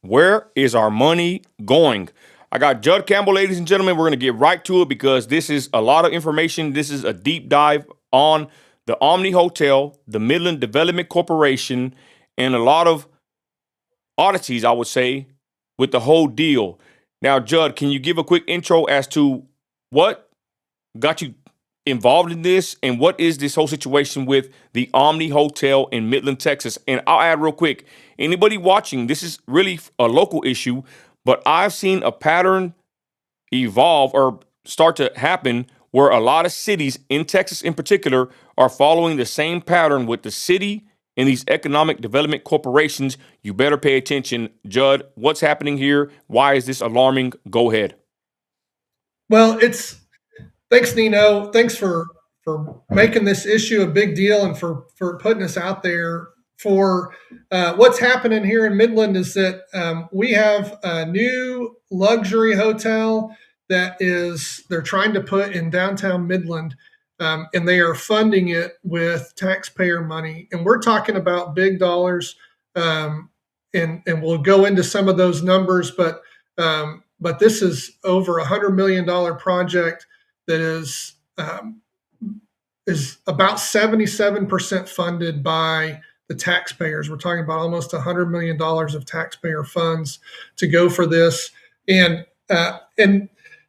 Where is our money going? I got Judd Campbell, ladies and gentlemen. We're going to get right to it because this is a lot of information. This is a deep dive on the Omni Hotel, the Midland Development Corporation, and a lot of oddities, I would say, with the whole deal. Now, Judd, can you give a quick intro as to what got you involved in this and what is this whole situation with the Omni Hotel in Midland, Texas? And I'll add real quick, anybody watching, this is really a local issue, but I've seen a pattern evolve or start to happen where a lot of cities in Texas in particular are following the same pattern with the city and these economic development corporations. You better pay attention. Judd, what's happening here? Why is this alarming? Go ahead. Well, thanks, Nino. Thanks for making this issue a big deal and for putting us out there. For what's happening here in Midland is that we have a new luxury hotel they're trying to put in downtown Midland, and they are funding it with taxpayer money, and we're talking about big dollars, and we'll go into some of those numbers, but this is over $100 million project that is about 77% funded by the taxpayers. We're talking about almost $100 million of taxpayer funds to go for this, and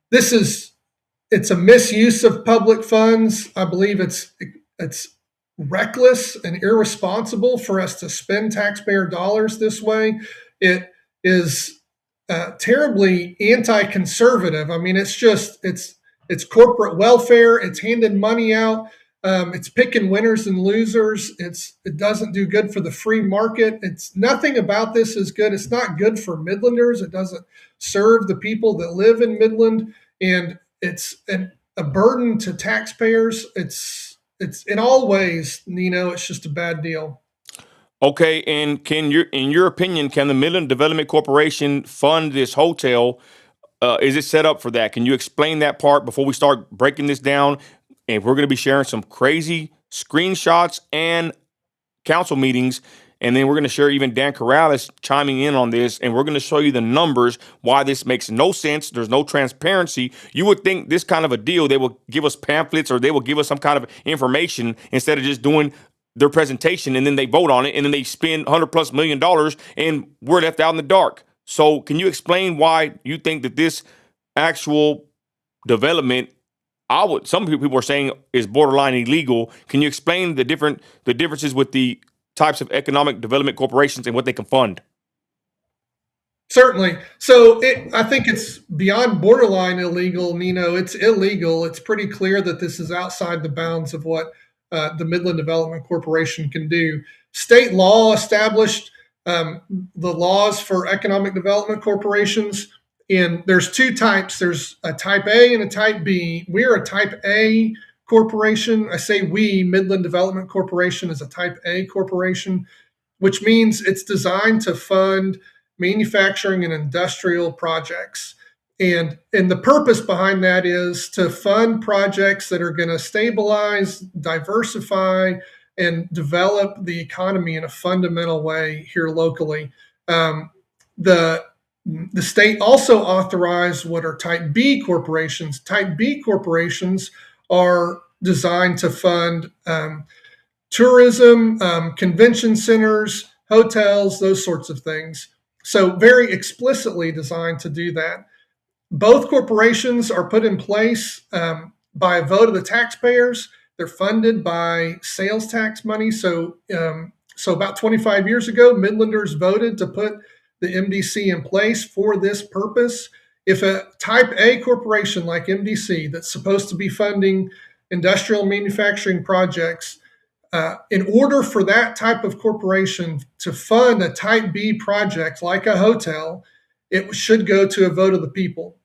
it's a misuse of public funds. I believe it's reckless and irresponsible for us to spend taxpayer dollars this way. It is terribly anti-conservative. I mean, it's corporate welfare. It's handing money out. It's picking winners and losers. It doesn't do good for the free market. It's nothing about this is good. It's not good for Midlanders. It doesn't serve the people that live in Midland, and it's a burden to taxpayers. It's in all ways, Nino. It's just a bad deal. Okay, and in your opinion, can the Midland Development Corporation fund this hotel? Is it set up for that? Can you explain that part before we start breaking this down? And we're going to be sharing some crazy screenshots and council meetings. And then we're going to share even Dan Corrales chiming in on this. And we're going to show you the numbers, why this makes no sense. There's no transparency. You would think this kind of a deal, they will give us pamphlets or they will give us some kind of information instead of just doing their presentation and then they vote on it and then they spend $100+ million and we're left out in the dark. So can you explain why you think that this actual development, some people are saying, is borderline illegal? Can you explain the differences with the types of economic development corporations and what they can fund? Certainly. So I think it's beyond borderline illegal, Nino. It's illegal. It's pretty clear that this is outside the bounds of what the Midland Development Corporation can do. State law established the laws for economic development corporations, and there's two types. There's a type A and a type B. We're a type A corporation. I say we, Midland Development Corporation is a type A corporation, which means it's designed to fund manufacturing and industrial projects. And the purpose behind that is to fund projects that are going to stabilize, diversify, and develop the economy in a fundamental way here locally. The state also authorized what are type B corporations. Type B corporations are designed to fund tourism, convention centers, hotels, those sorts of things. So very explicitly designed to do that. Both corporations are put in place by a vote of the taxpayers. They're funded by sales tax money. So about 25 years ago, Midlanders voted to put the MDC in place for this purpose. If a type A corporation like MDC that's supposed to be funding industrial manufacturing projects, in order for that type of corporation to fund a type B project like a hotel, it should go to a vote of the people.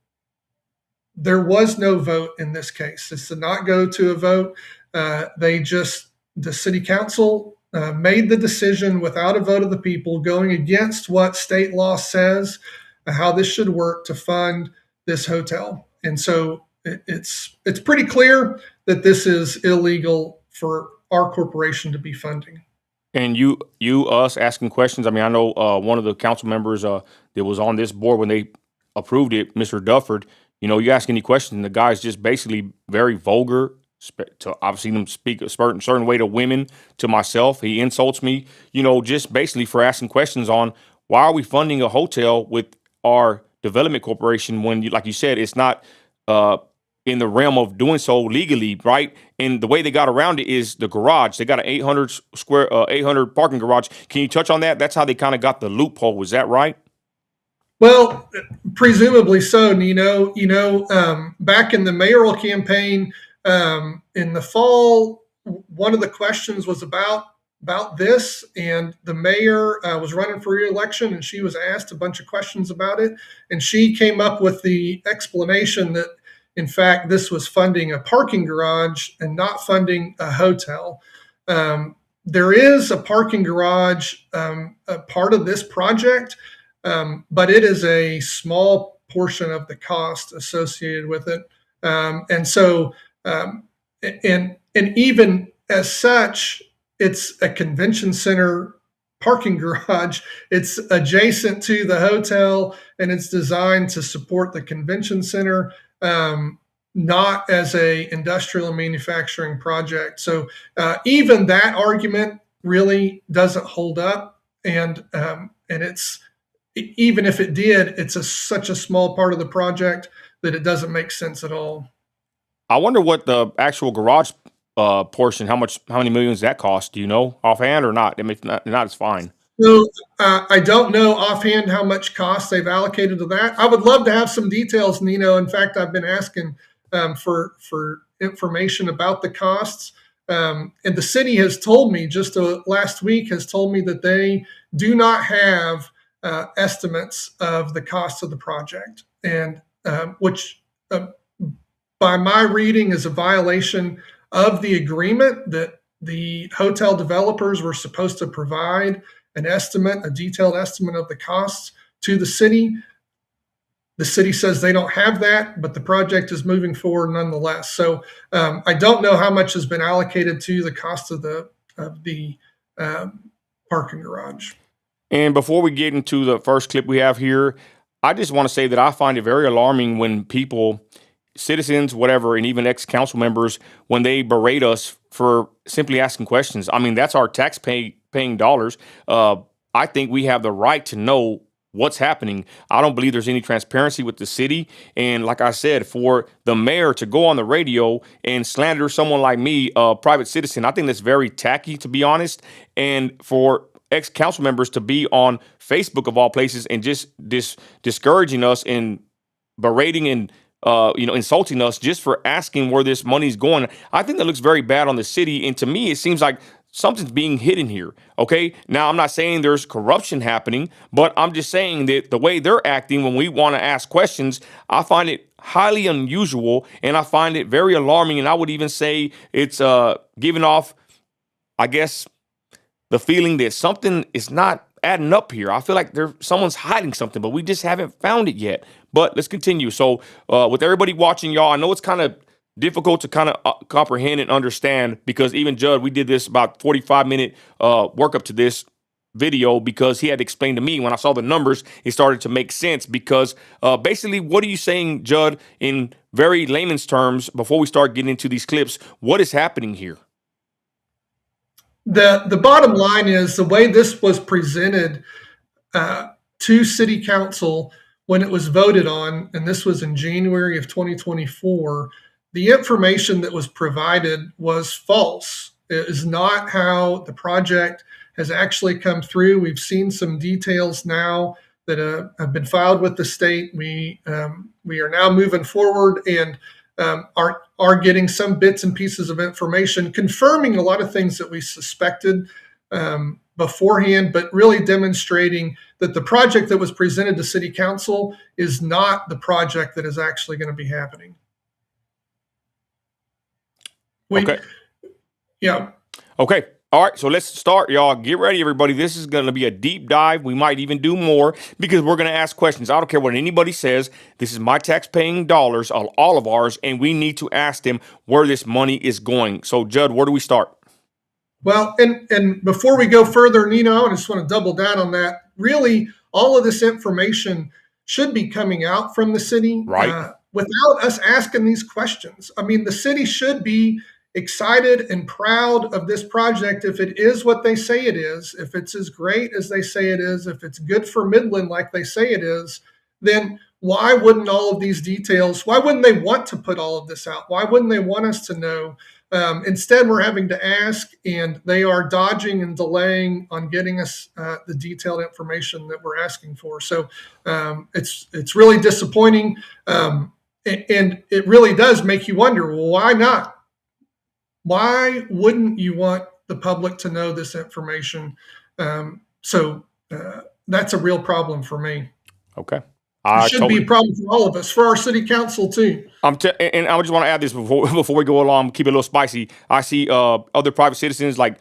There was no vote in this case. This did not go to a vote. The city council made the decision without a vote of the people, going against what state law says, how this should work to fund this hotel. And so it's pretty clear that this is illegal for our corporation to be funding. And us asking questions. I mean, I know one of the council members that was on this board when they approved it, Mr. Dufford. You ask any question, and the guy's just basically very vulgar. I've seen him speak a certain way to women, to myself. He insults me. Just basically for asking questions on why are we funding a hotel with our development corporation when, like you said, it's not. In the realm of doing so legally, right? And the way they got around it is the garage. They got an 800 parking garage. Can you touch on that? That's how they kind of got the loophole. Is that right? Well, presumably so. Back in the mayoral campaign in the fall, one of the questions was about this, and the mayor was running for re-election, and she was asked a bunch of questions about it, and she came up with the explanation that, in fact, this was funding a parking garage and not funding a hotel. There is a parking garage, a part of this project, but it is a small portion of the cost associated with it. And so, and even as such, it's a convention center parking garage. It's adjacent to the hotel, and it's designed to support the convention center, not as a industrial and manufacturing project. So even that argument really doesn't hold up, and it's, even if it did, it's such a small part of the project that it doesn't make sense at all. I wonder what the actual garage portion, how many millions that cost? Do you know offhand or not? I mean, if not, it's fine. So I don't know offhand how much cost they've allocated to that. I would love to have some details, Nino. In fact, I've been asking for information about the costs. And the city has told me just last week has told me that they do not have estimates of the cost of the project, and which, by my reading, is a violation of the agreement that the hotel developers were supposed to provide an estimate, a detailed estimate of the costs to the city. The city says they don't have that, but the project is moving forward nonetheless. So I don't know how much has been allocated to the cost of the parking garage. And before we get into the first clip we have here, I just want to say that I find it very alarming when people, citizens, whatever, and even ex-council members, when they berate us for simply asking questions. I mean, that's our paying dollars. I think we have the right to know what's happening. I don't believe there's any transparency with the city. And like I said, for the mayor to go on the radio and slander someone like me, a private citizen, I think that's very tacky, to be honest. And for ex-council members to be on Facebook of all places and just discouraging us and berating and insulting us just for asking where this money's going. I think that looks very bad on the city. And to me, it seems like something's being hidden here. Okay. Now, I'm not saying there's corruption happening, but I'm just saying that the way they're acting when we want to ask questions, I find it highly unusual, and I find it very alarming. And I would even say it's giving off, I guess, the feeling that something is not adding up here. I feel like someone's hiding something, but we just haven't found it yet. But let's continue. So with everybody watching, y'all, I know it's kind of difficult to kind of comprehend and understand, because even Judd, we did this about 45-minute workup to this video, because he had to explain to me when I saw the numbers, it started to make sense. Because basically, what are you saying, Judd, in very layman's terms, before we start getting into these clips? What is happening here? The bottom line is, the way this was presented to City Council when it was voted on, and this was in January of 2024, the information that was provided was false. It is not how the project has actually come through. We've seen some details now that have been filed with the state. We are now moving forward and are getting some bits and pieces of information confirming a lot of things that we suspected beforehand, but really demonstrating that the project that was presented to City Council is not the project that is actually going to be happening. Okay. Yeah. Okay. All right, so let's start, y'all. Get ready, everybody. This is going to be a deep dive. We might even do more, because we're going to ask questions. I don't care what anybody says. This is my tax-paying dollars, all of ours, and we need to ask them where this money is going. So, Judd, where do we start? Well, and before we go further, Nino, I just want to double down on that. Really, all of this information should be coming out from the city Right. without us asking these questions. I mean, the city should be excited and proud of this project if it is what they say it is, if it's as great as they say it is, if it's good for Midland like they say it is, then why wouldn't all of these details, why wouldn't they want to put all of this out? Why wouldn't they want us to know? Instead, we're having to ask, and they are dodging and delaying on getting us the detailed information that we're asking for. So it's really disappointing, and it really does make you wonder, well, why not? Why wouldn't you want the public to know this information? So that's a real problem for me. Okay. It should be a problem for all of us, for our city council too. And I just want to add this before we go along, keep it a little spicy. I see other private citizens like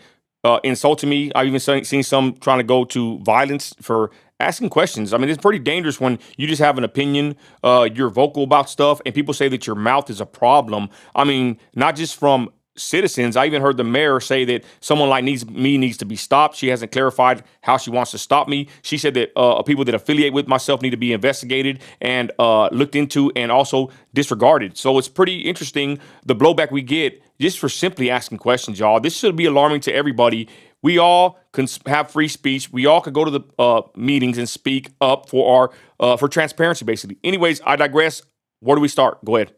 insulting me. I've even seen some trying to go to violence for asking questions. I mean, it's pretty dangerous when you just have an opinion, you're vocal about stuff, and people say that your mouth is a problem. I mean, not just from citizens. I even heard the mayor say that someone like me needs to be stopped. She hasn't clarified how she wants to stop me. She said that people that affiliate with myself need to be investigated and looked into and also disregarded. So it's pretty interesting the blowback we get just for simply asking questions, y'all. This should be alarming to everybody. We all can have free speech. We all can go to the meetings and speak up for our for transparency, basically. Anyways, I digress. Where do we start? Go ahead.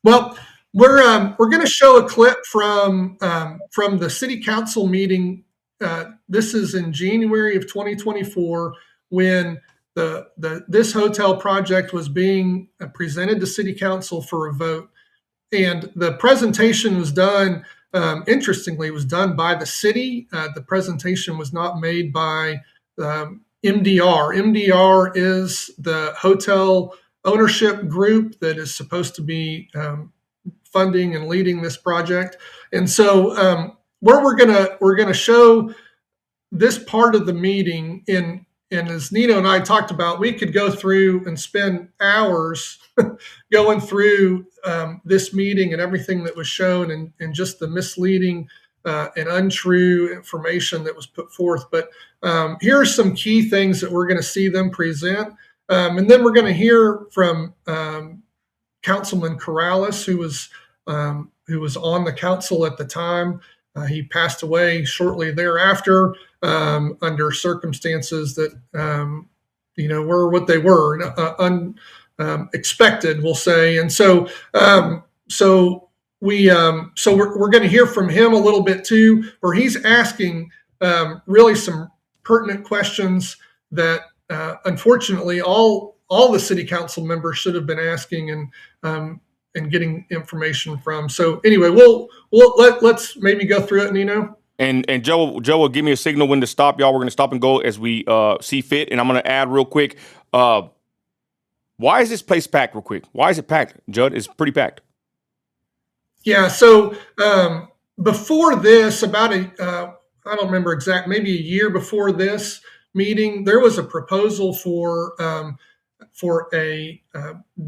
Well, we're going to show a clip from the city council meeting. This is in January of 2024 when this hotel project was being presented to city council for a vote, and the presentation was done. Interestingly, it was done by the city. The presentation was not made by MDR. MDR is the hotel ownership group that is supposed to be funding and leading this project. And so where we're gonna show this part of the meeting and as Nino and I talked about, we could go through and spend hours going through this meeting and everything that was shown and just the misleading and untrue information that was put forth. But here are some key things that we're going to see them present. And then we're going to hear from Councilman Corrales, who was on the council at the time. He passed away shortly thereafter under circumstances that were what they were, unexpected, we'll say. And so we're going to hear from him a little bit too, where he's asking really some pertinent questions that unfortunately all the city council members should have been asking and getting information from. So anyway, let's maybe go through it, Nino. And Joe will give me a signal when to stop, y'all. We're going to stop and go as we see fit. And I'm going to add real quick. Why is this place packed real quick? Why is it packed, Judd? It's pretty packed. Yeah. So before this, about I don't remember exact, maybe a year before this meeting, there was a proposal for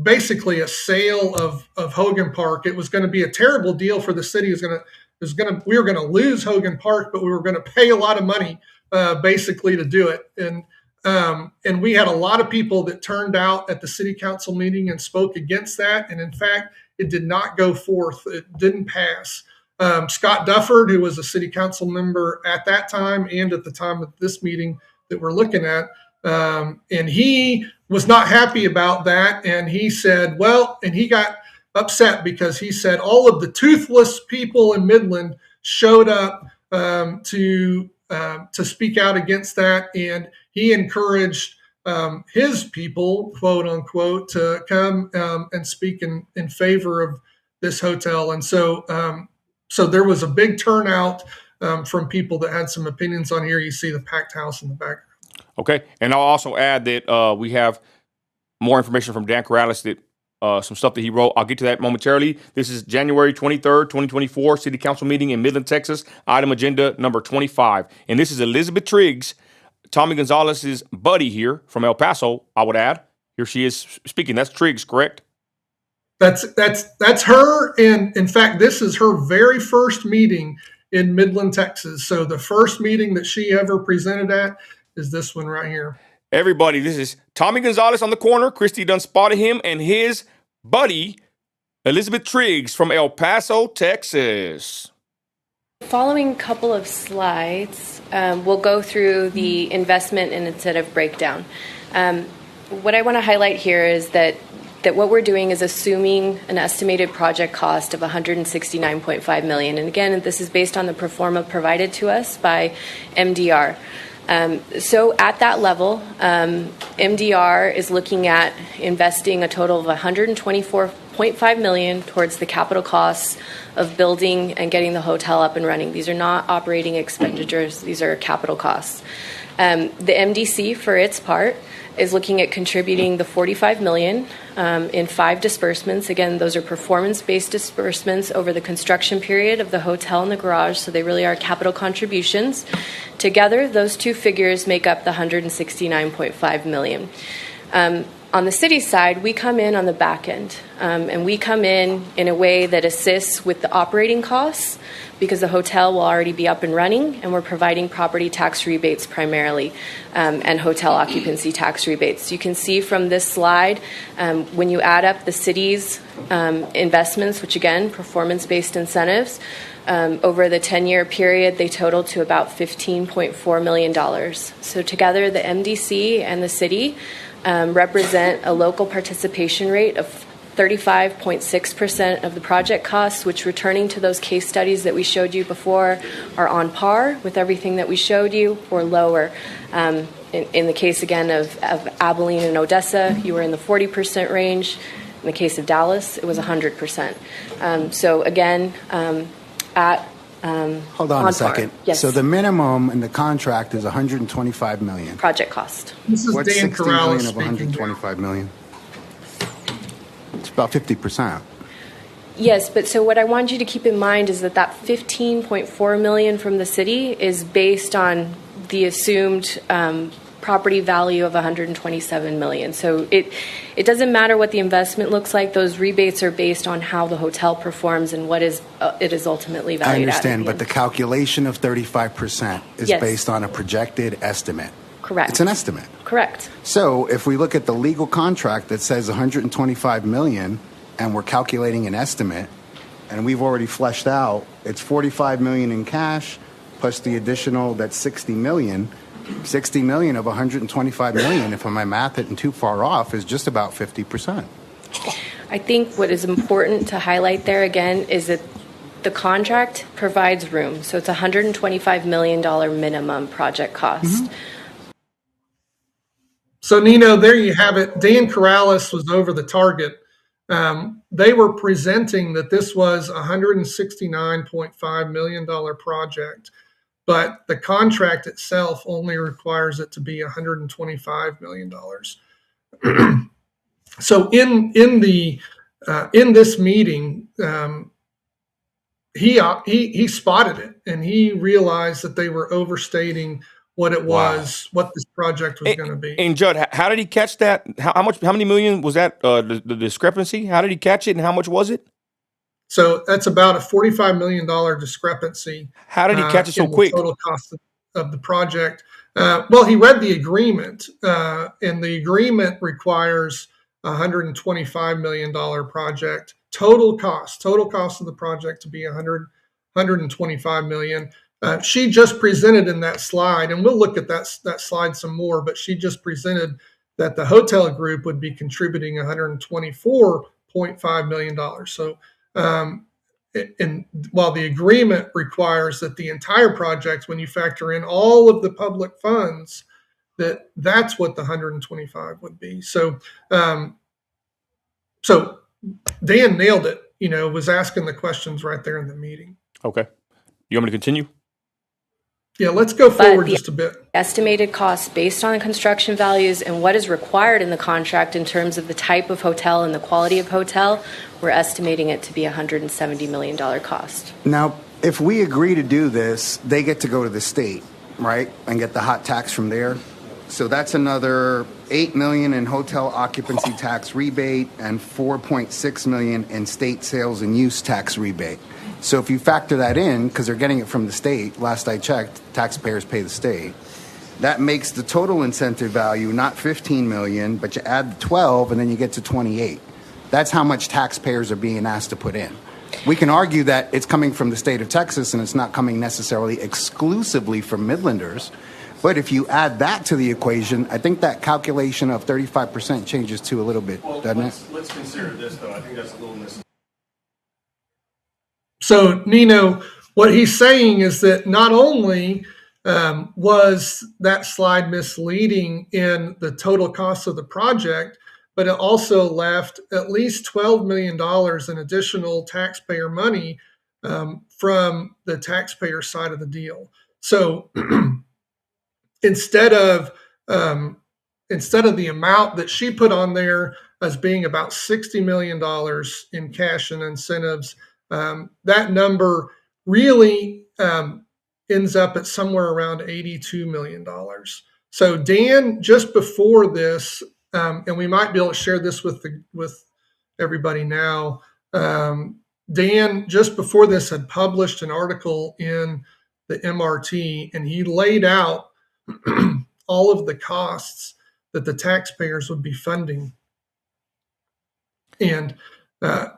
basically a sale of Hogan Park. It was going to be a terrible deal for the city. We were going to lose Hogan Park, but we were going to pay a lot of money basically to do it. And we had a lot of people that turned out at the city council meeting and spoke against that. And in fact, it did not go forth. It didn't pass. Scott Dufford, who was a city council member at that time and at the time of this meeting that we're looking at, and he was not happy about that. And he said, and he got upset because he said all of the toothless people in Midland showed up to speak out against that. And he encouraged his people, quote unquote, to come and speak in favor of this hotel. And so there was a big turnout from people that had some opinions on here. You see the packed house in the background. Okay. And I'll also add that we have more information from Dan Corrales that some stuff that he wrote. I'll get to that momentarily. This is January 23rd, 2024, City Council meeting in Midland, Texas, item agenda number 25. And this is Elizabeth Triggs, Tommy Gonzalez's buddy here from El Paso, I would add. Here she is speaking. That's Triggs, correct? That's her. And in fact, this is her very first meeting in Midland, Texas. So the first meeting that she ever presented at is this one right here. Everybody, this is Tommy Gonzalez on the corner. Christy done spotted him and his buddy, Elizabeth Triggs from El Paso, Texas. Following couple of slides, we'll go through the investment and incentive breakdown. What I want to highlight here is that what we're doing is assuming an estimated project cost of $169.5 million. And again, this is based on the pro forma provided to us by MDR. So at that level, MDR is looking at investing a total of $124.5 million towards the capital costs of building and getting the hotel up and running. These are not operating expenditures. These are capital costs. The MDC, for its part, is looking at contributing the $45 million in 5 disbursements. Again, those are performance-based disbursements over the construction period of the hotel and the garage, so they really are capital contributions. Together, those two figures make up the $169.5 million. On the city side, we come in on the back end, and we come in a way that assists with the operating costs because the hotel will already be up and running, and we're providing property tax rebates primarily and hotel occupancy tax rebates. You can see from this slide, when you add up the city's investments, which again, performance-based incentives, over the 10-year period, they total to about $15.4 million. So together, the MDC and the city represent a local participation rate of 35.6% of the project costs, which, returning to those case studies that we showed you before, are on par with everything that we showed you or lower. In the case, again, of Abilene and Odessa, you were in the 40% range. In the case of Dallas, it was 100%. So again, hold on a second. Yes. So the minimum in the contract is $125 million. Project cost. This is What's Dan $60 Corrales million of speaking. $125 million? It's about 50%. Yes, but so what I want you to keep in mind is that $15.4 million from the city is based on the assumed property value of $127 million. So it doesn't matter what the investment looks like. Those rebates are based on how the hotel performs and what it is ultimately valued at. I understand, but the calculation of 35% is Yes. based on a projected estimate. Correct. It's an estimate. Correct. So if we look at the legal contract that says $125 million and we're calculating an estimate, and we've already fleshed out, it's $45 million in cash plus the additional, that's $60 million. $60 million of $125 million, if my math isn't too far off, is just about 50%. I think what is important to highlight there again is that the contract provides room. So it's a $125 million minimum project cost. Mm-hmm. So, Nino, there you have it. Dan Corrales was over the target. They were presenting that this was a $169.5 million project, but the contract itself only requires it to be $125 million. So, in this meeting, he spotted it, and he realized that they were overstating what it was, what this project was going to be. And Judd, how did he catch that? How many million was that? The discrepancy? How did he catch it, and how much was it? So that's about a $45 million discrepancy. How did he catch it so in the quick? Total cost of the project. Well, he read the agreement, and the agreement requires a $125 million project. Total cost of the project to be $125 million. She just presented in that slide, and we'll look at that slide some more, but she just presented that the hotel group would be contributing $124.5 million. So, and while the agreement requires that the entire project, when you factor in all of the public funds, that's what the 125 would be. So, so Dan nailed it, was asking the questions right there in the meeting. Okay. You want me to continue? Yeah, let's go forward just a bit. Estimated costs based on construction values and what is required in the contract in terms of the type of hotel and the quality of hotel, we're estimating it to be a $170 million cost. Now, if we agree to do this, they get to go to the state, right, and get the hot tax from there. So that's another $8 million in hotel occupancy tax rebate and $4.6 million in state sales and use tax rebate. So if you factor that in, because they're getting it from the state, last I checked, taxpayers pay the state. That makes the total incentive value not 15 million, but you add the 12 and then you get to 28. That's how much taxpayers are being asked to put in. We can argue that it's coming from the state of Texas and it's not coming necessarily exclusively from Midlanders. But if you add that to the equation, I think that calculation of 35% changes too a little bit, doesn't it? Let's consider this, though. I think that's a little missing. So, Nino, what he's saying is that not only was that slide misleading in the total cost of the project, but it also left at least $12 million in additional taxpayer money from the taxpayer side of the deal. So instead of the amount that she put on there as being about $60 million in cash and incentives, that number really ends up at somewhere around $82 million. So Dan, just before this, and we might be able to share this with everybody now, Dan, just before this, had published an article in the MRT, and he laid out all of the costs that the taxpayers would be funding. And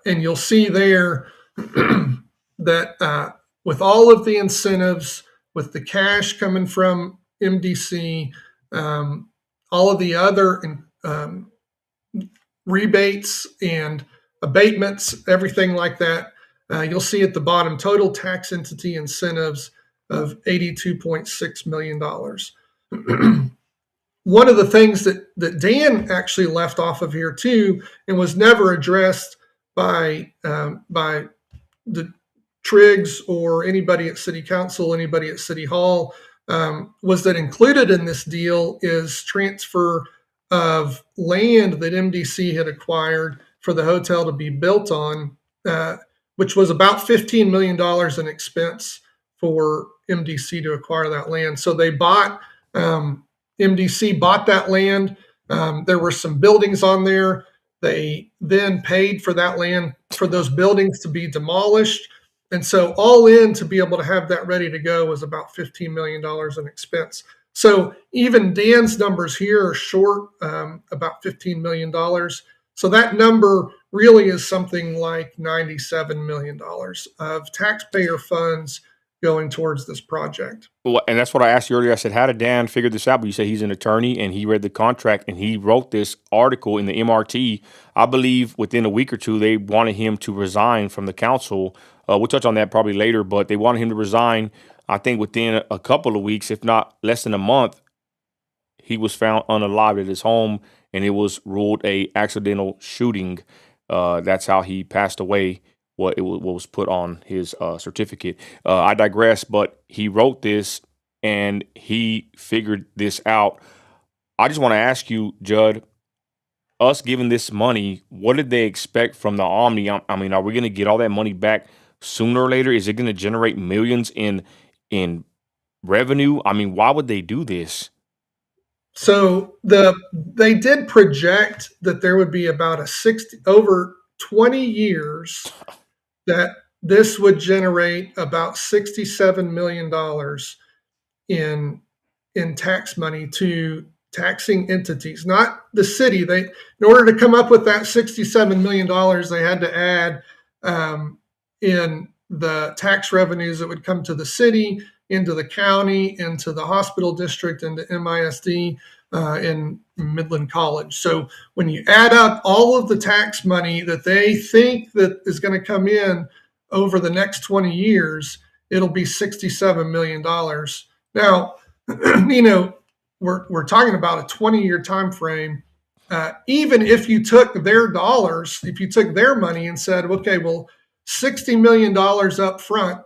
you'll see there that with all of the incentives, with the cash coming from MDC, all of the other rebates and abatements, everything like that, you'll see at the bottom total tax entity incentives of $82.6 million. One of the things that Dan actually left off of here too, and was never addressed by the Triggs or anybody at City Council, anybody at City Hall, was that included in this deal is transfer of land that MDC had acquired for the hotel to be built on, which was about $15 million in expense for MDC to acquire that land. So they bought, MDC bought that land. There were some buildings on there. They then paid for that land, for those buildings to be demolished. And so all in, to be able to have that ready to go, was about $15 million in expense. So even Dan's numbers here are short, about $15 million. So that number really is something like $97 million of taxpayer funds going towards this project. Well, and that's what I asked you earlier. I said, how did Dan figure this out? But you said he's an attorney and he read the contract and he wrote this article in the MRT. I believe within a week or two, they wanted him to resign from the council. We'll touch on that probably later, but they wanted him to resign. I think within a couple of weeks, if not less than a month, he was found unalived at his home and it was ruled a accidental shooting. That's how he passed away. What was put on his certificate. I digress, but he wrote this and he figured this out. I just want to ask you, Judd, us giving this money, what did they expect from the Omni? I mean, are we going to get all that money back sooner or later? Is it going to generate millions in revenue? I mean, why would they do this? So they did project that there would be about over 20 years that this would generate about $67 million in tax money to taxing entities, not the city. In order to come up with that $67 million, they had to add in the tax revenues that would come to the city, into the county, into the hospital district, into MISD, in Midland College. So when you add up all of the tax money that they think that is going to come in over the next 20 years, it'll be $67 million. Now, we're talking about a 20-year time frame. Even if you took their dollars, if you took their money and said, okay, well, $60 million up front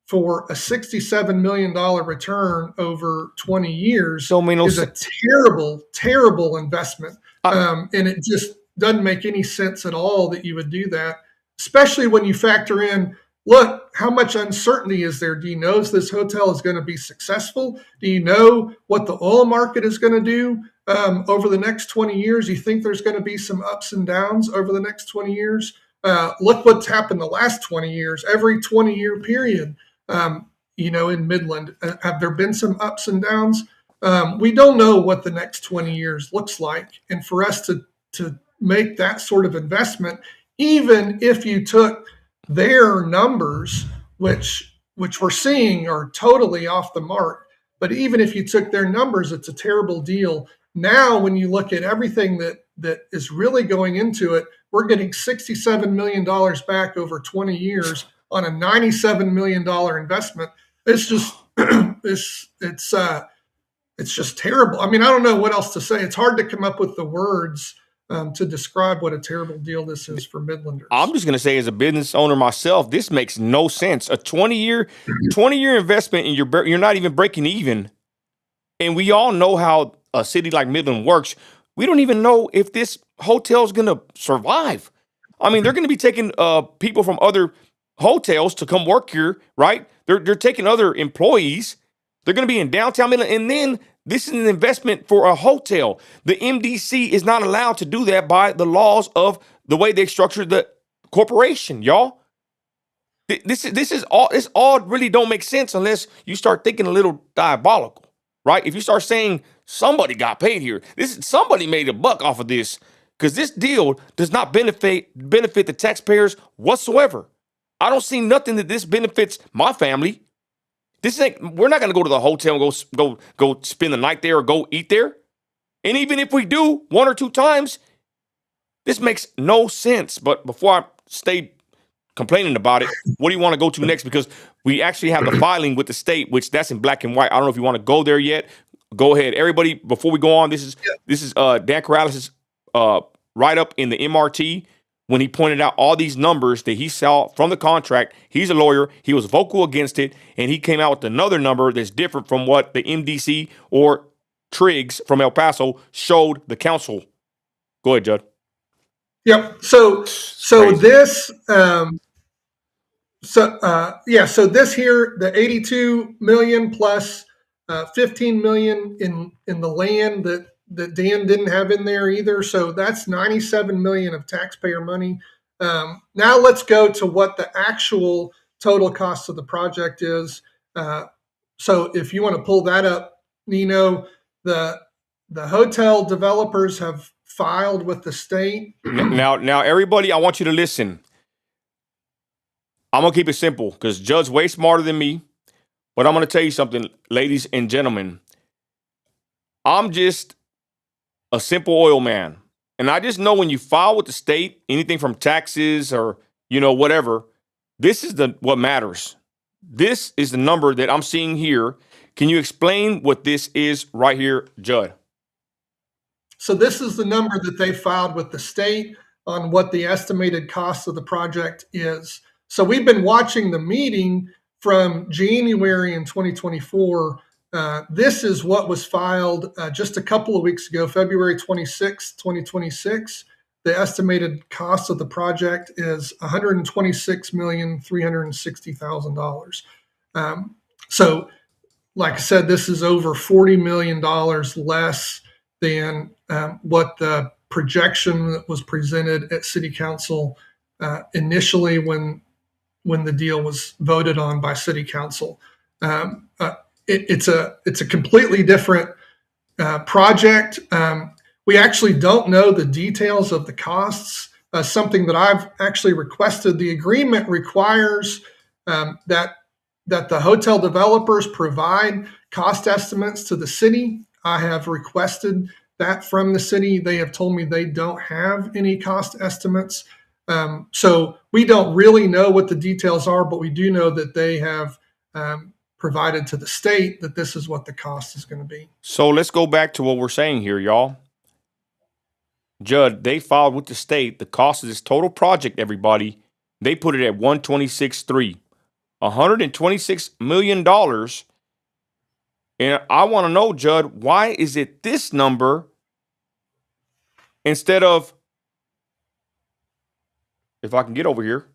for a $67 million return over 20 years is a terrible, terrible investment. And it just doesn't make any sense at all that you would do that, especially when you factor in, look, how much uncertainty is there? Do you know if this hotel is going to be successful? Do you know what the oil market is going to do over the next 20 years? You think there's going to be some ups and downs over the next 20 years? Look what's happened the last 20 years, every 20-year period, in Midland. Have there been some ups and downs? We don't know what the next 20 years looks like. And for us to make that sort of investment, even if you took their numbers, which we're seeing are totally off the mark, but even if you took their numbers, it's a terrible deal. Now, when you look at everything that is really going into it, we're getting $67 million back over 20 years on a $97 million investment. It's just it's just terrible. I mean, I don't know what else to say. It's hard to come up with the words to describe what a terrible deal this is for Midlanders. I'm just going to say, as a business owner myself, this makes no sense. A 20-year investment, and you're not even breaking even. And we all know how a city like Midland works. We don't even know if this hotel is going to survive. I mean, they're going to be taking people from other hotels to come work here, right? They're taking other employees. They're going to be in downtown Midland. And then this is an investment for a hotel. The MDC is not allowed to do that by the laws of the way they structure the corporation, y'all. This all really don't make sense unless you start thinking a little diabolical, right? If you start saying somebody got paid here, somebody made a buck off of this, because this deal does not benefit the taxpayers whatsoever. I don't see nothing that this benefits my family. We're not going to go to the hotel and go spend the night there or go eat there. And even if we do 1 or 2 times, this makes no sense. But before I stay complaining about it, what do you want to go to next? Because we actually have the filing with the state, which that's in black and white. I don't know if you want to go there yet. Go ahead. Everybody, before we go on, this is Dan Corrales' write-up in the MRT when he pointed out all these numbers that he saw from the contract. He's a lawyer. He was vocal against it, and he came out with another number that's different from what the MDC or Triggs from El Paso showed the council. Go ahead, Judd. Yep. So this, so this here, the 82 million plus 15 million in the land that Dan didn't have in there either. So that's 97 million of taxpayer money. Now let's go to what the actual total cost of the project is. So if you want to pull that up, Nino, the hotel developers have filed with the state. Now, everybody, I want you to listen. I'm going to keep it simple because Judd's way smarter than me. But I'm going to tell you something, ladies and gentlemen. I'm just a simple oil man. And I just know when you file with the state, anything from taxes or, whatever, this is what matters. This is the number that I'm seeing here. Can you explain what this is right here, Judd? So this is the number that they filed with the state on what the estimated cost of the project is. So we've been watching the meeting from January in 2024. This is what was filed just a couple of weeks ago, February 26, 2026. The estimated cost of the project is $126,360,000. So, like I said, this is over $40 million less than what the projection that was presented at City Council initially when the deal was voted on by City Council. It's a completely different project. We actually don't know the details of the costs. Something that I've actually requested. The agreement requires that the hotel developers provide cost estimates to the city. I have requested that from the city. They have told me they don't have any cost estimates. So we don't really know what the details are, but we do know that they have provided to the state that this is what the cost is going to be. So let's go back to what we're saying here, y'all. Judd, they filed with the state the cost of this total project, everybody. They put it at $126.3, $126 million. And I want to know, Judd, why is it this number instead of, if I can get over here,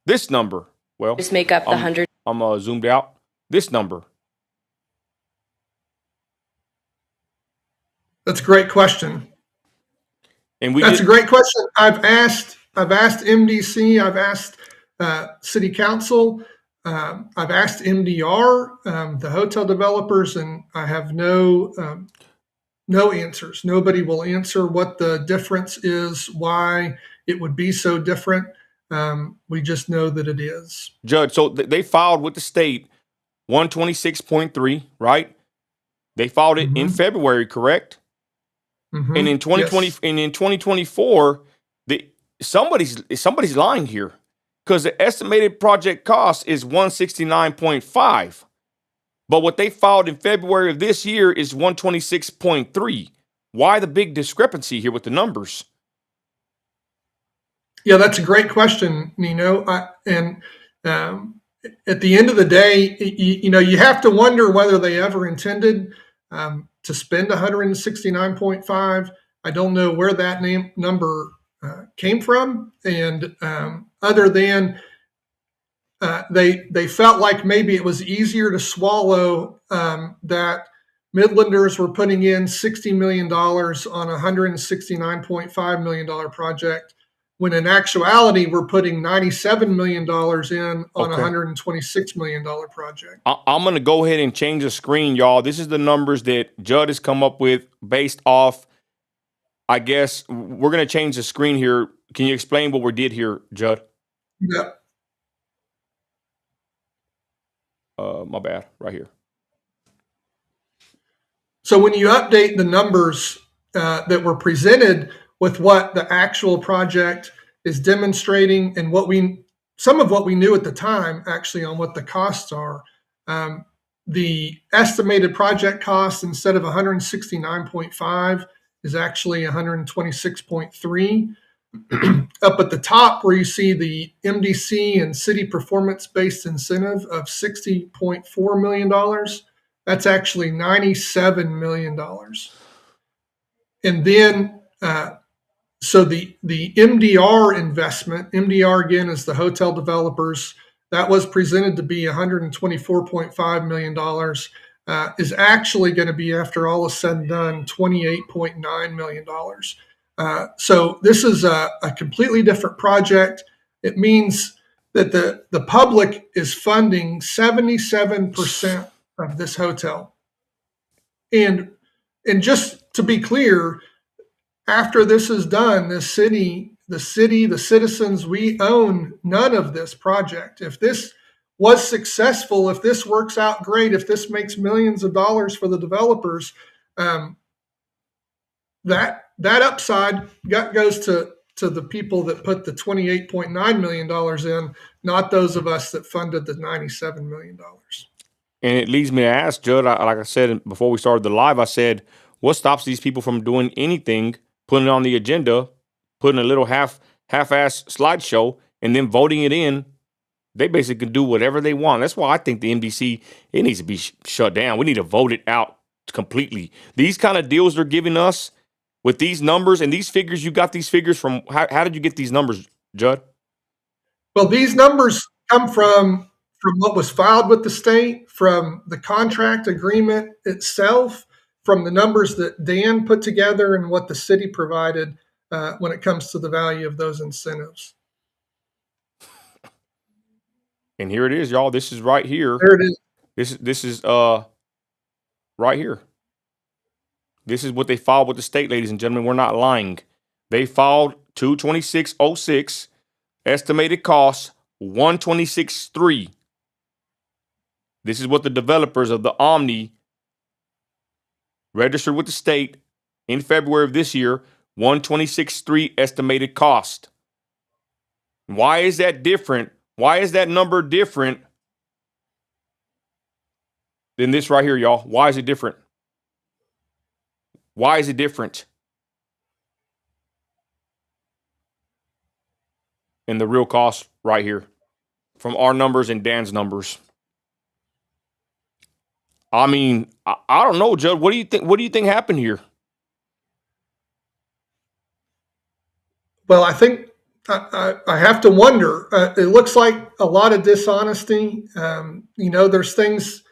this number? Well, Just make up the 100. I'm zoomed out. This number. That's a great question. And we That's just a great question. I've asked MDC, I've asked City Council, I've asked MDR, the hotel developers, and I have no answers. Nobody will answer what the difference is, why it would be so different. We just know that it is. Judge, so they filed with the state 126.3, right? They filed it in Mm-hmm. February, correct? Mm-hmm. And in 2020 Yes. and in 2024, somebody's lying here because the estimated project cost is 169.5. But what they filed in February of this year is 126.3. Why the big discrepancy here with the numbers? Yeah, that's a great question, Nino. Um, at the end of the day, you have to wonder whether they ever intended to spend 169.5. I don't know where that number came from, and other than they felt like maybe it was easier to swallow that Midlanders were putting in $60 million on a $169.5 million project, when in actuality, we're putting $97 million in on a Okay. $126 million project. I'm going to go ahead and change the screen, y'all. This is the numbers that Judd has come up with based off, I guess, we're going to change the screen here. Can you explain what we did here, Judd? Yeah. My bad, right here. So when you update the numbers that were presented with what the actual project is demonstrating and some of what we knew at the time actually on what the costs are, the estimated project cost instead of 169.5 is actually 126.3. Up at the top where you see the MDC and city performance-based incentive of $60.4 million, that's actually $97 million. And then, so the MDR investment, MDR again is the hotel developers, that was presented to be $124.5 million, is actually going to be, after all is said and done, $28.9 million. So this is a completely different project. It means that the public is funding 77% of this hotel. And just to be clear, after this is done, the citizens, we own none of this project. If this was successful, if this works out great, if this makes millions of dollars for the developers, that upside goes to the people that put the $28.9 million in, not those of us that funded the $97 million. And it leads me to ask, Judd, like I said before we started the live, I said, what stops these people from doing anything, putting it on the agenda, putting a little half-ass slideshow, and then voting it in? They basically can do whatever they want. That's why I think the MDC, it needs to be shut down. We need to vote it out completely. These kind of deals they're giving us with these numbers and these figures, you got these figures from, how did you get these numbers, Judd? Well, these numbers come from what was filed with the state, from the contract agreement itself, from the numbers that Dan put together and what the city provided when it comes to the value of those incentives. And here it is, y'all. This is right here. There it is. This is right here. This is what they filed with the state, ladies and gentlemen. We're not lying. They filed 226.06, estimated cost 126.3. This is what the developers of the Omni registered with the state in February of this year, 126.3 estimated cost. Why is that different? Why is that number different than this right here, y'all? Why is it different? Why is it different? And the real cost right here from our numbers and Dan's numbers. I mean, I don't know, Judd. What do you think? What do you think happened here? Well, I think I have to wonder. It looks like a lot of dishonesty. There's things.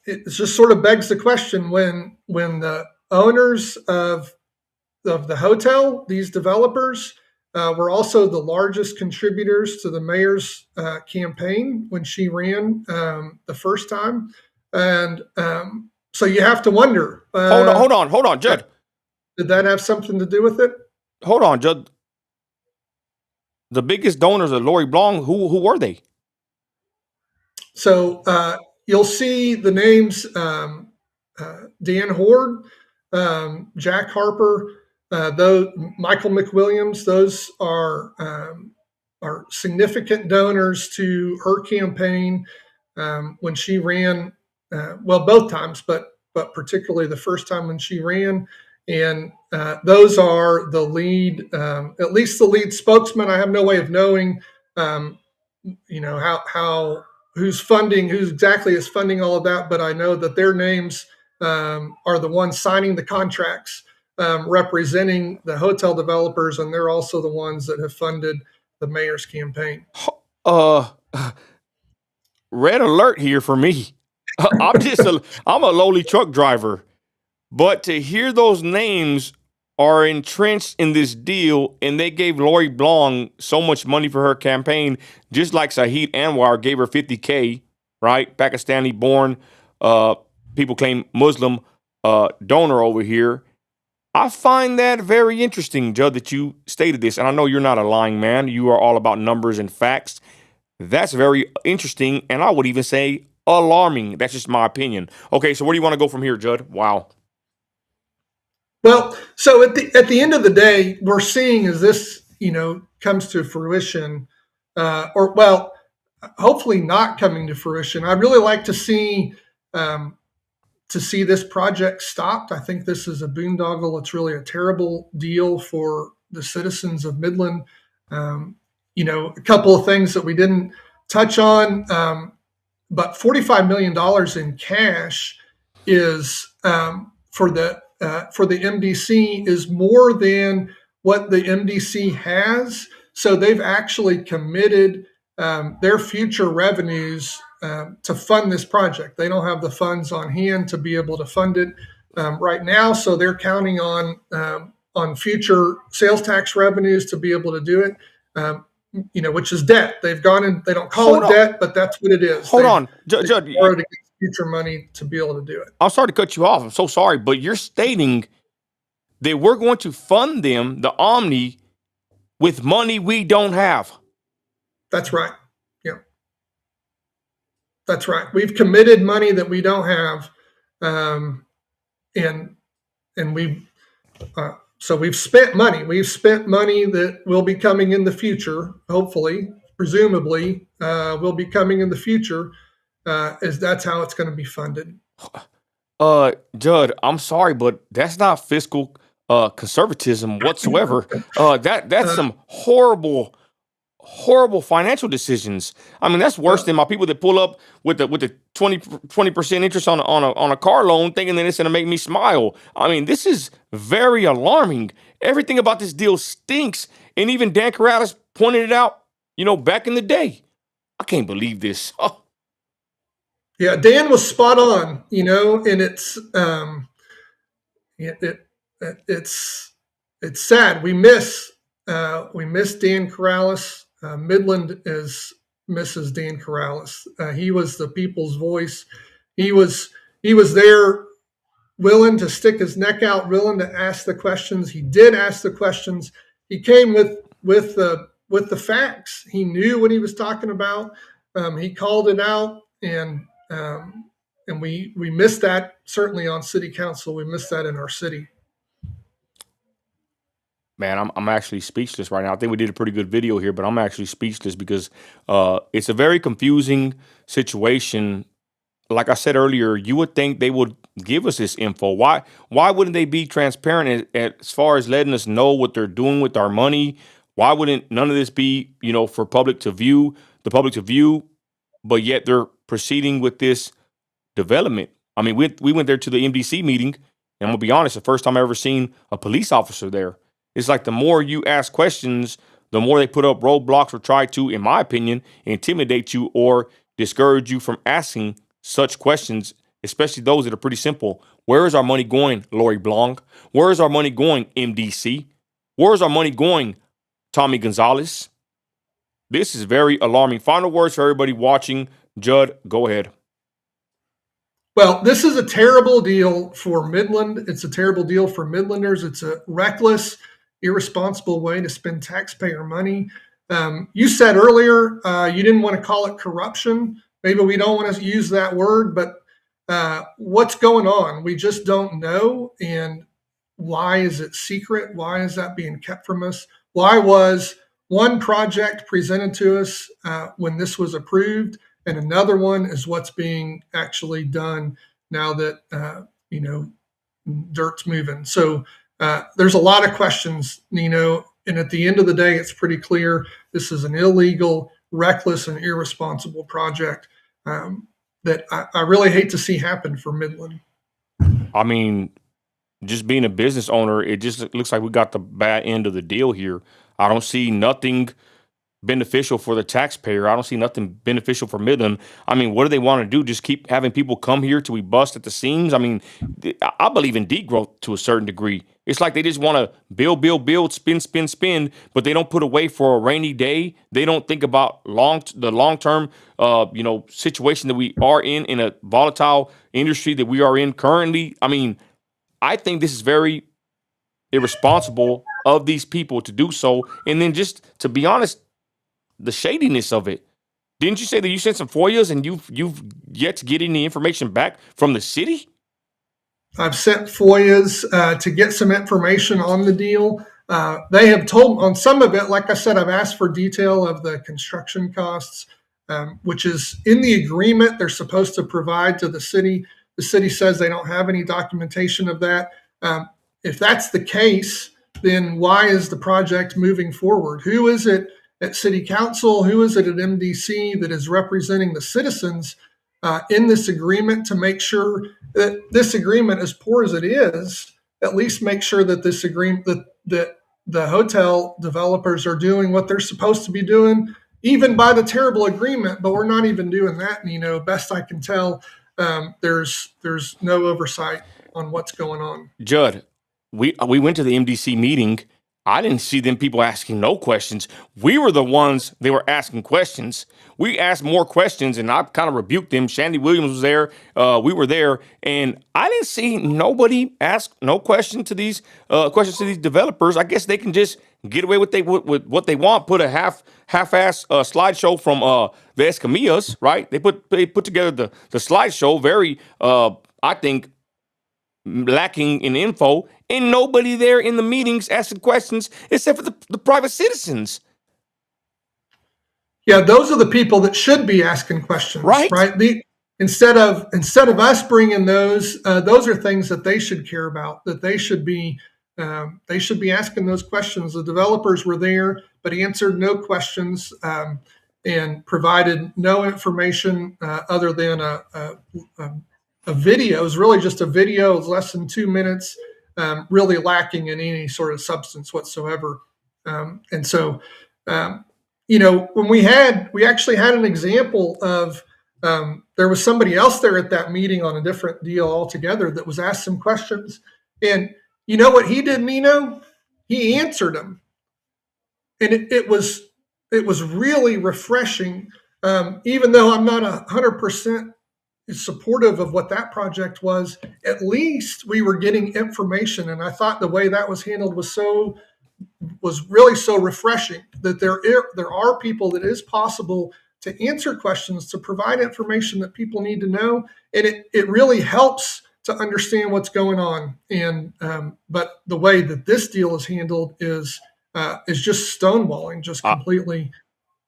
It just sort of begs the question when the owners of the hotel, these developers were also the largest contributors to the mayor's campaign when she ran the first time. And so you have to wonder. Hold on, Judd. Did that have something to do with it? Hold on, Judd. The biggest donors of Lori Blanc, who were they? So you'll see the names Dan Horde, Jack Harper, Michael McWilliams. Those are significant donors to her campaign when she ran. Well, both times, but particularly the first time when she ran. And those are the lead, at least the lead spokesman. I have no way of knowing, how who's exactly is funding all of that. But I know that their names are the ones signing the contracts, representing the hotel developers, and they're also the ones that have funded the mayor's campaign. Red alert here for me. I'm a lowly truck driver. But to hear those names are entrenched in this deal, and they gave Lori Blanc so much money for her campaign, just like Saeed Anwar gave her $50K, right? Pakistani born, people claim Muslim donor over here. I find that very interesting, Judd, that you stated this. And I know you're not a lying man. You are all about numbers and facts. That's very interesting, and I would even say alarming. That's just my opinion. Okay, so where do you want to go from here, Judd? Wow. Well, so at the end of the day, we're seeing as this comes to fruition, hopefully not coming to fruition. I'd really like to see this project stopped. I think this is a boondoggle. It's really a terrible deal for the citizens of Midland. A couple of things that we didn't touch on, but $45 million in cash is for the MDC is more than what the MDC has. So they've actually committed their future revenues to fund this project. They don't have the funds on hand to be able to fund it right now. So they're counting on future sales tax revenues to be able to do it. Which is debt. They've gone in. They don't call it debt, but that's what it is. Hold on, Judd. Borrowed against future money to be able to do it. I'm sorry to cut you off. I'm so sorry, but you're stating that we're going to fund them, the Omni, with money we don't have. That's right. Yeah, that's right. We've committed money that we don't have, and we've. So we've spent money. We've spent money that will be coming in the future, hopefully, presumably, will be coming in the future, as that's how it's going to be funded. Judd, I'm sorry, but that's not fiscal conservatism whatsoever. That's some horrible financial decisions. I mean, that's worse than my people that pull up with the 20% interest on a car loan, thinking that it's going to make me smile. I mean, this is very alarming. Everything about this deal stinks, and even Dan Corrales pointed it out, back in the day. I can't believe this. Oh. Yeah, Dan was spot on, and it's sad. We miss Dan Corrales. Midland misses Dan Corrales. He was the people's voice. He was there, willing to stick his neck out, willing to ask the questions. He did ask the questions. He came with the facts. He knew what he was talking about. He called it out, and we missed that certainly on city council. We missed that in our city. Man, I'm actually speechless right now. I think we did a pretty good video here, but I'm actually speechless because it's a very confusing situation. Like I said earlier, you would think they would give us this info. Why wouldn't they be transparent as far as letting us know what they're doing with our money? Why wouldn't none of this be, for the public to view, but yet they're proceeding with this development? I mean, we went there to the MDC meeting, and I'm gonna be honest, the first time I ever seen a police officer there. It's like the more you ask questions, the more they put up roadblocks or try to, in my opinion, intimidate you or discourage you from asking such questions especially those that are pretty simple. Where is our money going, Lori Blanc? Where is our money going, MDC? Where is our money going, Tommy Gonzalez? This is very alarming. Final words for everybody watching. Judd, go ahead. Well, this is a terrible deal for Midland. It's a terrible deal for Midlanders. It's a reckless, irresponsible way to spend taxpayer money. You said earlier you didn't want to call it corruption. Maybe we don't want to use that word, but what's going on? We just don't know. And why is it secret? Why is that being kept from us? Why was one project presented to us when this was approved, and another one is what's being actually done now that dirt's moving? So there's a lot of questions, and at the end of the day, it's pretty clear this is an illegal, reckless, and irresponsible project that I really hate to see happen for Midland. I mean, just being a business owner, it just looks like we got the bad end of the deal here. I don't see nothing beneficial for the taxpayer. I don't see nothing beneficial for Midland. I mean, what do they want to do? Just keep having people come here till we bust at the seams? I mean, I believe in degrowth to a certain degree. It's like they just want to build, spin, but they don't put away for a rainy day. They don't think about the long-term, situation that we are in a volatile industry that we are in currently. I mean, I think this is very irresponsible of these people to do so. And then just to be honest, the shadiness of it. Didn't you say that you sent some FOIAs and you've yet to get any information back from the city? I've sent FOIAs to get some information on the deal. They have told on some of it, like I said, I've asked for detail of the construction costs, which is in the agreement they're supposed to provide to the city. The city says they don't have any documentation of that. If that's the case, then why is the project moving forward? Who is it at City Council? Who is it at MDC that is representing the citizens in this agreement to make sure that this agreement, as poor as it is, at least make sure that this agreement, that the hotel developers are doing what they're supposed to be doing, even by the terrible agreement, but we're not even doing that. And, best I can tell, there's no oversight on what's going on. Judd, we went to the MDC meeting. I didn't see them people asking no questions. We were the ones they were asking questions. We asked more questions, and I kind of rebuked them. Shandy Williams was there. We were there, and I didn't see nobody ask no question to these questions to these developers. I guess they can just get away with what they want. Put a half-ass slideshow from the Escamillas, right? They put together the slideshow very, I think, lacking in info. Ain't nobody there in the meetings asking questions except for the private citizens. Yeah, those are the people that should be asking questions, right? Instead of us bringing those are things that they should care about. That they should be asking those questions. The developers were there, but answered no questions and provided no information other than a video. It was really just a video. It was less than 2 minutes. Really lacking in any sort of substance whatsoever. And so, when we actually had an example of, there was somebody else there at that meeting on a different deal altogether that was asked some questions. And you know what he did, Nino? He answered them. And it was really refreshing. Even though I'm not 100% supportive of what that project was, at least we were getting information. And I thought the way that was handled was really so refreshing, that there are people that it is possible to answer questions, to provide information that people need to know. And it really helps to understand what's going on. And but the way that this deal is handled is just stonewalling, just completely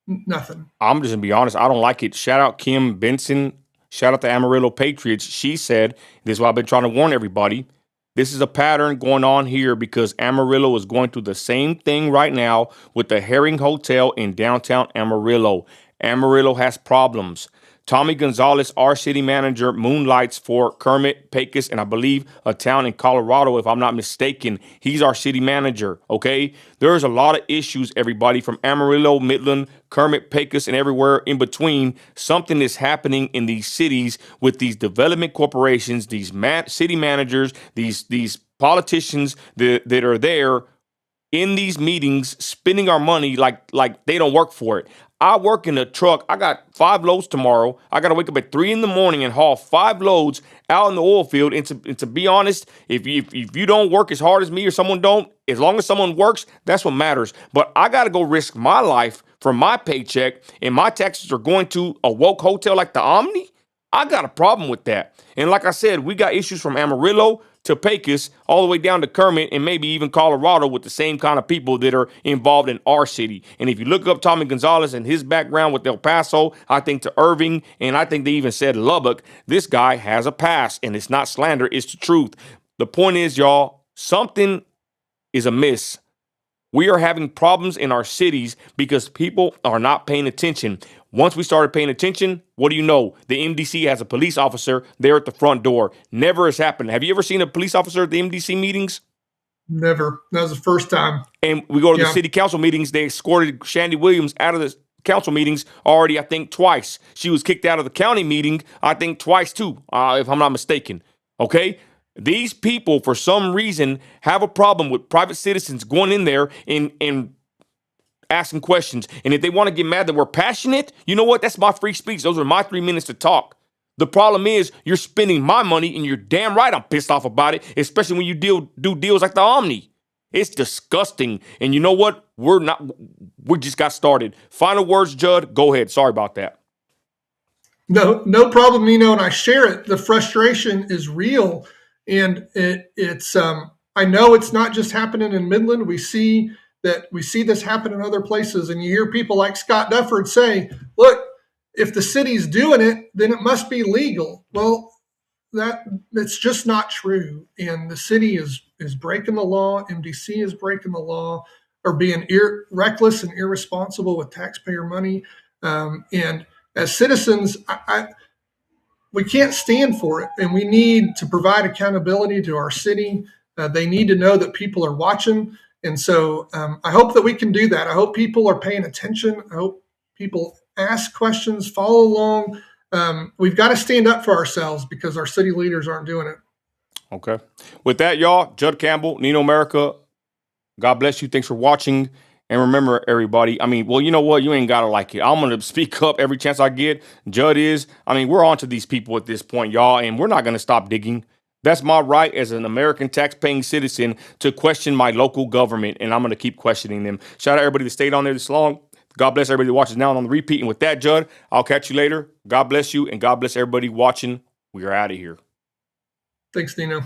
nothing. I'm just gonna be honest, I don't like it. Shout out Kim Benson. Shout out to Amarillo Patriots. She said, this is why I've been trying to warn everybody. This is a pattern going on here because Amarillo is going through the same thing right now with the Herring Hotel in downtown Amarillo. Amarillo has problems. Tommy Gonzalez, our city manager, moonlights for Kermit, Pecos, and I believe a town in Colorado, if I'm not mistaken. He's our city manager, okay? There's a lot of issues, everybody, from Amarillo, Midland, Kermit, Pecos, and everywhere in between. Something is happening in these cities with these development corporations, these city managers, these politicians that are there in these meetings spending our money like they don't work for it. I work in a truck. I got 5 loads tomorrow. I got to wake up at 3 in the morning and haul 5 loads out in the oil field. And to be honest, if you don't work as hard as me or someone don't, as long as someone works, that's what matters. But I got to go risk my life for my paycheck, and my taxes are going to a woke hotel like the Omni. I got a problem with that. And like I said, we got issues from Amarillo to Pecos, all the way down to Kermit, and maybe even Colorado with the same kind of people that are involved in our city. And if you look up Tommy Gonzalez and his background with El Paso, I think to Irving, and I think they even said Lubbock, this guy has a past, and it's not slander, it's the truth. The point is, y'all, something is amiss. We are having problems in our cities because people are not paying attention. Once we started paying attention, what do you know? The MDC has a police officer there at the front door. Never has happened. Have you ever seen a police officer at the MDC meetings? Never. That was the first time. And we go to the city council meetings. They escorted Shandy Williams out of the council meetings already, I think, twice. She was kicked out of the county meeting, I think, twice too, if I'm not mistaken. Okay? These people, for some reason, have a problem with private citizens going in there and asking questions. And if they want to get mad that we're passionate, you know what? That's my free speech. Those are my 3 minutes to talk. The problem is you're spending my money, and you're damn right I'm pissed off about it, especially when you do deals like the Omni. It's disgusting. And you know what? We just got started. Final words, Judd. Go ahead. Sorry about that. No problem, Nino, and I share it. The frustration is real. And it's I know it's not just happening in Midland. We see this happen in other places, and you hear people like Scott Dufford say, "Look, if the city's doing it, then it must be legal." Well, that's just not true. And the city is breaking the law. MDC is breaking the law, or being reckless and irresponsible with taxpayer money. And as citizens, we can't stand for it, and we need to provide accountability to our city. They need to know that people are watching, and so I hope that we can do that. I hope people are paying attention. I hope people ask questions, follow along. We've got to stand up for ourselves because our city leaders aren't doing it. Okay. With that, y'all, Judd Campbell, Nino America, God bless you. Thanks for watching. And remember, everybody, well, you know what? You ain't got to like it. I'm going to speak up every chance I get. Judd is. We're on to these people at this point, y'all, and we're not going to stop digging. That's my right as an American tax-paying citizen to question my local government, and I'm going to keep questioning them. Shout out everybody that stayed on there this long. God bless everybody that watches now and on the repeat. And with that, Judd, I'll catch you later. God bless you, and God bless everybody watching. We are out of here. Thanks, Dino.